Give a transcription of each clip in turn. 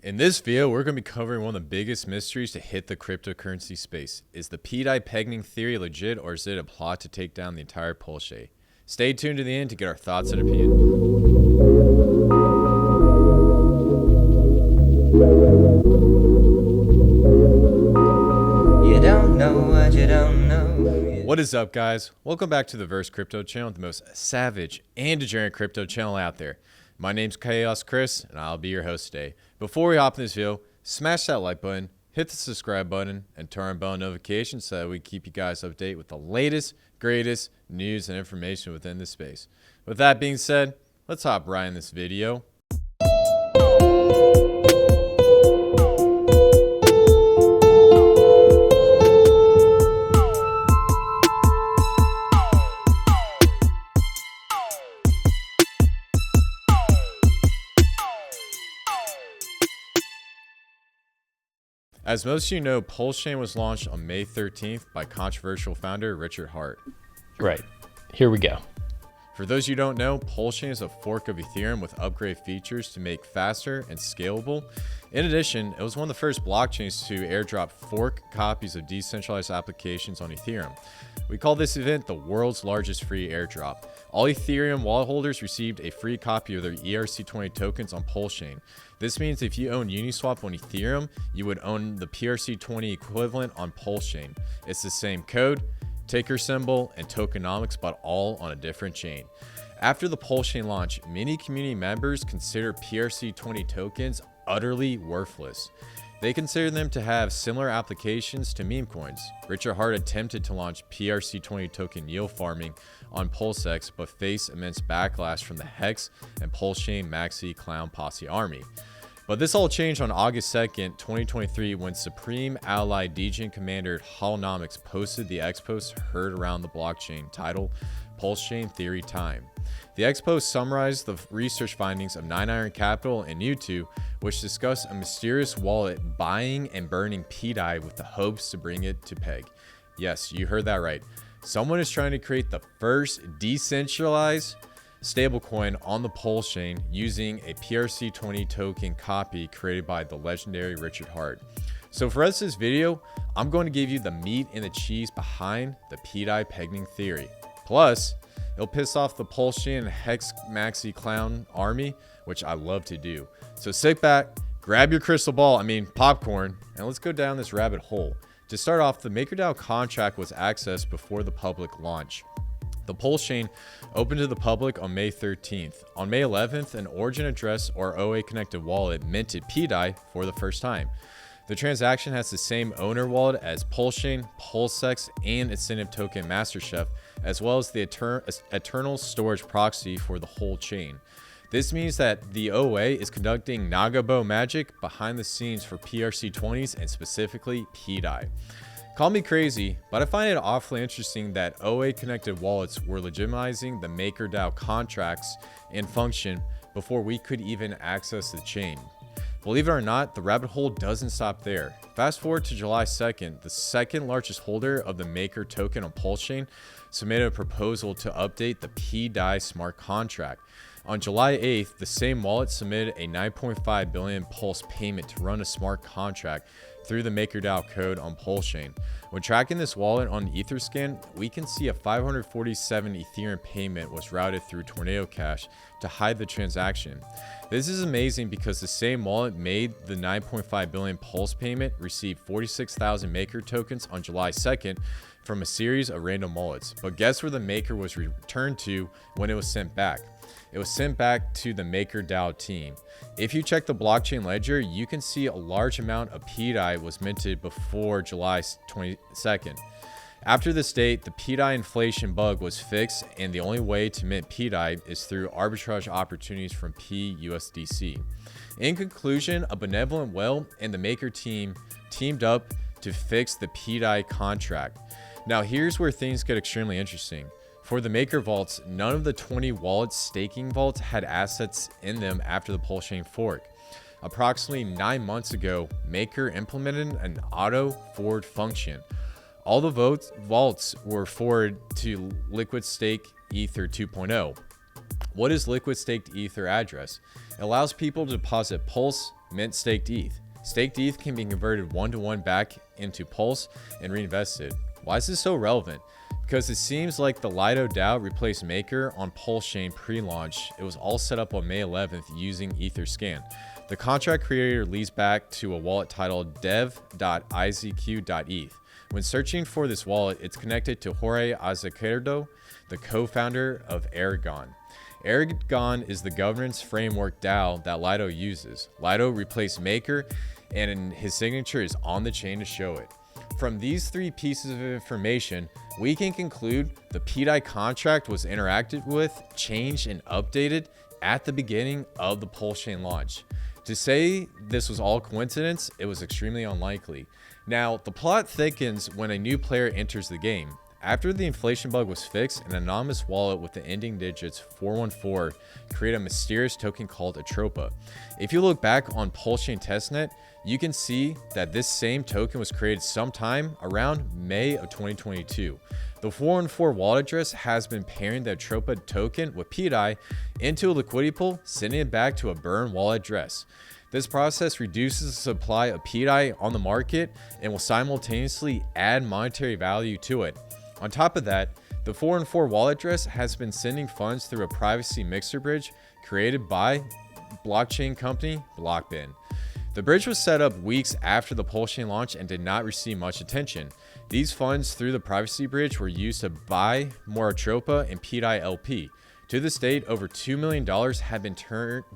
In this video, we're going to be covering one of the biggest mysteries to hit the cryptocurrency space. Is the pDai Peginning theory legit, or is it a plot to take down the entire Pulsechain? Stay tuned to the end to get our thoughts and opinion. You don't know what you don't know. What is up, guys? Welcome back to the Verse Crypto channel, the most savage and degenerate crypto channel out there. My name's Khaos Kris, and I'll be your host today. Before we hop in this video, smash that like button, hit the subscribe button, and turn on bell notifications so that we keep you guys updated with the latest, greatest news and information within the space. With that being said, let's hop right in this video. As most of you know, Pulsechain was launched on May 13th by controversial founder Richard Hart. Right. Here we go. For those you don't know, Pulsechain is a fork of Ethereum with upgrade features to make faster and scalable. In addition, it was one of the first blockchains to airdrop fork copies of decentralized applications on Ethereum. We call this event the world's largest free airdrop. All Ethereum wallet holders received a free copy of their ERC20 tokens on Pulsechain. This means if you own Uniswap on Ethereum, you would own the PRC20 equivalent on Pulsechain. It's the same code, ticker symbol, and tokenomics, but all on a different chain. After the Pulsechain launch, many community members consider PRC20 tokens utterly worthless. They consider them to have similar applications to meme coins. Richard Hart attempted to launch PRC20 token yield farming on PulseX, but faced immense backlash from the Hex and Pulsechain Maxi Clown Posse army. But this all changed on August 2nd, 2023, when Supreme Ally Degen Commander Holonomics posted the X post heard around the blockchain titled Pulsechain Theory Time. The X post summarized the research findings of 9 Iron Capital and U2, which discussed a mysterious wallet buying and burning pDai with the hopes to bring it to Peg. Yes, you heard that right. Someone is trying to create the first decentralized stablecoin on the Pulsechain using a PRC20 token copy created by the legendary Richard Hart. So for us this video, I'm going to give you the meat and the cheese behind the pDai Peginning theory. Plus, it'll piss off the Pulsechain and Hex Maxi Clown army, which I love to do. So sit back, grab your crystal ball, popcorn, and let's go down this rabbit hole. To start off, the MakerDAO contract was accessed before the public launch. The Pulsechain opened to the public on May 13th. On May 11th, an origin address or OA connected wallet minted pDai for the first time. The transaction has the same owner wallet as Pulsechain, PulseX, and incentive token MasterChef, as well as the eternal storage proxy for the whole chain. This means that the OA is conducting Nagabo magic behind the scenes for PRC20s and specifically pDai. Call me crazy, but I find it awfully interesting that OA connected wallets were legitimizing the MakerDAO contracts and function before we could even access the chain. Believe it or not, the rabbit hole doesn't stop there. Fast forward to July 2nd, the second largest holder of the Maker token on Pulsechain submitted a proposal to update the pDai smart contract. On July 8th, the same wallet submitted a 9.5 billion Pulse payment to run a smart contract through the MakerDAO code on Pulsechain. When tracking this wallet on Etherscan, we can see a 547 Ethereum payment was routed through Tornado Cash to hide the transaction. This is amazing because the same wallet made the 9.5 billion Pulse payment received 46,000 Maker tokens on July 2nd from a series of random wallets. But guess where the Maker was returned to when it was sent back? It was sent back to the MakerDAO team. If you check the blockchain ledger, you can see a large amount of pDai was minted before July 22nd. After this date, the pDai inflation bug was fixed, and the only way to mint pDai is through arbitrage opportunities from PUSDC. In conclusion, a benevolent whale and the Maker team teamed up to fix the pDai contract. Now here's where things get extremely interesting. For the Maker vaults, none of the 20 wallet staking vaults had assets in them after the Pulsechain fork. Approximately 9 months ago, Maker implemented an auto forward function. All the vaults were forwarded to Liquid Stake Ether 2.0. What is Liquid Staked Ether address? It allows people to deposit Pulse, mint staked ETH. Staked ETH can be converted 1-to-1 back into Pulse and reinvested. Why is this so relevant? Because it seems like the Lido DAO replaced Maker on Pulsechain pre-launch. It was all set up on May 11th using Etherscan. The contract creator leads back to a wallet titled dev.izq.eth. When searching for this wallet, it's connected to Jorge Azevedo, the co-founder of Aragon. Aragon is the governance framework DAO that Lido uses. Lido replaced Maker, and his signature is on the chain to show it. From these three pieces of information, we can conclude the pDai contract was interacted with, changed, and updated at the beginning of the Pulsechain launch. To say this was all coincidence, it was extremely unlikely. Now, the plot thickens when a new player enters the game. After the inflation bug was fixed, an anonymous wallet with the ending digits 414 created a mysterious token called atropa. If you look back on Pulsechain testnet, you can see that this same token was created sometime around May of 2022. The 414 wallet address has been pairing the atropa token with pDai into a liquidity pool, sending it back to a burn wallet address. This process reduces the supply of pDai on the market and will simultaneously add monetary value to it. On top of that, the 414 wallet address has been sending funds through a privacy mixer bridge created by blockchain company Blockbin. The bridge was set up weeks after the Pulsechain launch and did not receive much attention. These funds through the privacy bridge were used to buy more atropa and pDai LP. To this date, over $2 million have been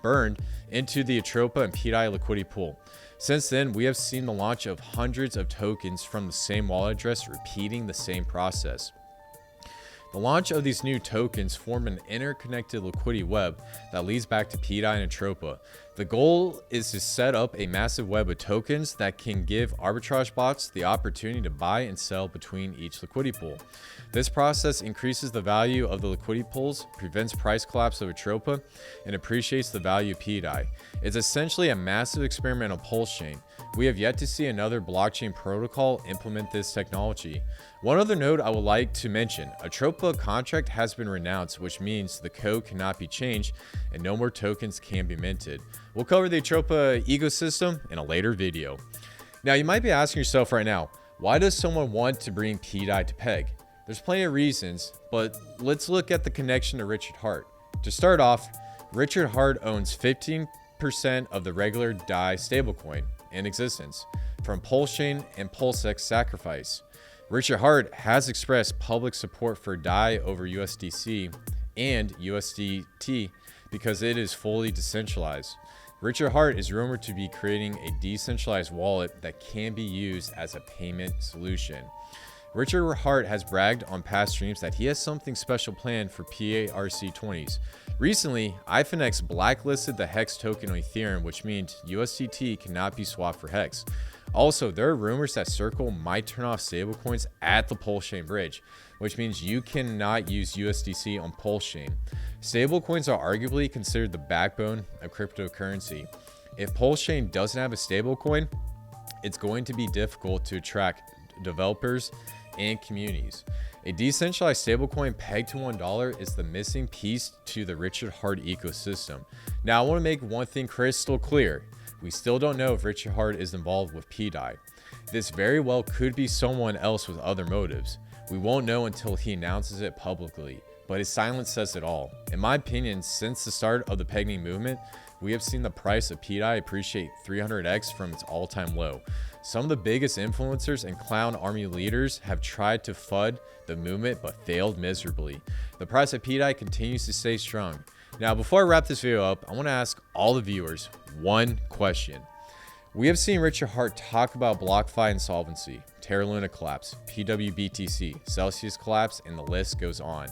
burned into the atropa and pDai liquidity pool. Since then, we have seen the launch of hundreds of tokens from the same wallet address, repeating the same process. The launch of these new tokens form an interconnected liquidity web that leads back to pDai and atropa. The goal is to set up a massive web of tokens that can give arbitrage bots the opportunity to buy and sell between each liquidity pool. This process increases the value of the liquidity pools, prevents price collapse of atropa, and appreciates the value of pDai. It's essentially a massive experimental Pulsechain. We have yet to see another blockchain protocol implement this technology. One other note I would like to mention, atropa contract has been renounced, which means the code cannot be changed and no more tokens can be minted. We'll cover the atropa ecosystem in a later video. Now, you might be asking yourself right now, why does someone want to bring pDai to Peg? There's plenty of reasons, but let's look at the connection to Richard Heart. To start off, Richard Heart owns 15% of the regular DAI stablecoin in existence from Pulsechain and PulseX sacrifice. Richard Heart has expressed public support for DAI over USDC and USDT because it is fully decentralized. Richard Heart is rumored to be creating a decentralized wallet that can be used as a payment solution. Richard Heart has bragged on past streams that he has something special planned for PARC20s. Recently, Fenix blacklisted the Hex token on Ethereum, which means USDT cannot be swapped for Hex. Also, there are rumors that Circle might turn off stablecoins at the Pulsechain bridge, which means you cannot use USDC on Pulsechain. Stablecoins are arguably considered the backbone of cryptocurrency. If Pulsechain doesn't have a stablecoin, it's going to be difficult to attract developers and communities. A decentralized stablecoin pegged to $1 is the missing piece to the Richard Heart ecosystem. Now, I want to make one thing crystal clear. We still don't know if Richard Heart is involved with pDai. This very well could be someone else with other motives. We won't know until he announces it publicly, but his silence says it all. In my opinion, since the start of the Peginning movement, we have seen the price of pDai appreciate 300x from its all-time low. Some of the biggest influencers and clown army leaders have tried to FUD the movement but failed miserably. The price of pDai continues to stay strong. Now, before I wrap this video up, I want to ask all the viewers one question. We have seen Richard Heart talk about BlockFi insolvency, Terra Luna collapse, PWBTC, Celsius collapse, and the list goes on.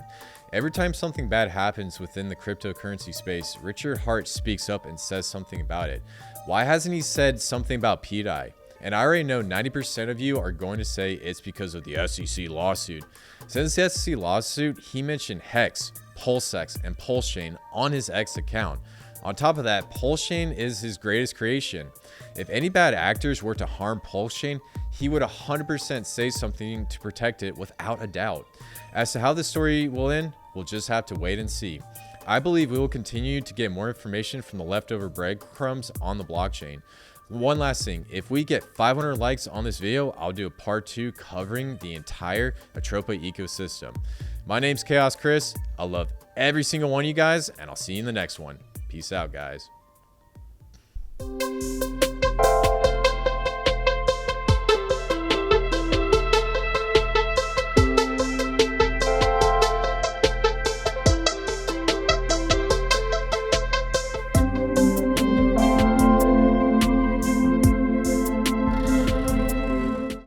Every time something bad happens within the cryptocurrency space, Richard Heart speaks up and says something about it. Why hasn't he said something about pDai? And I already know 90% of you are going to say it's because of the SEC lawsuit. Since the SEC lawsuit, he mentioned Hex, PulseX, and Pulsechain on his X account. On top of that, Pulsechain is his greatest creation. If any bad actors were to harm Pulsechain, he would 100% say something to protect it without a doubt. As to how the story will end, we'll just have to wait and see. I believe we will continue to get more information from the leftover breadcrumbs on the blockchain. One last thing, if we get 500 likes on this video, I'll do a part 2 covering the entire Atropa ecosystem. My name's Khaos Kris. I love every single one of you guys, and I'll see you in the next one. Peace out, guys.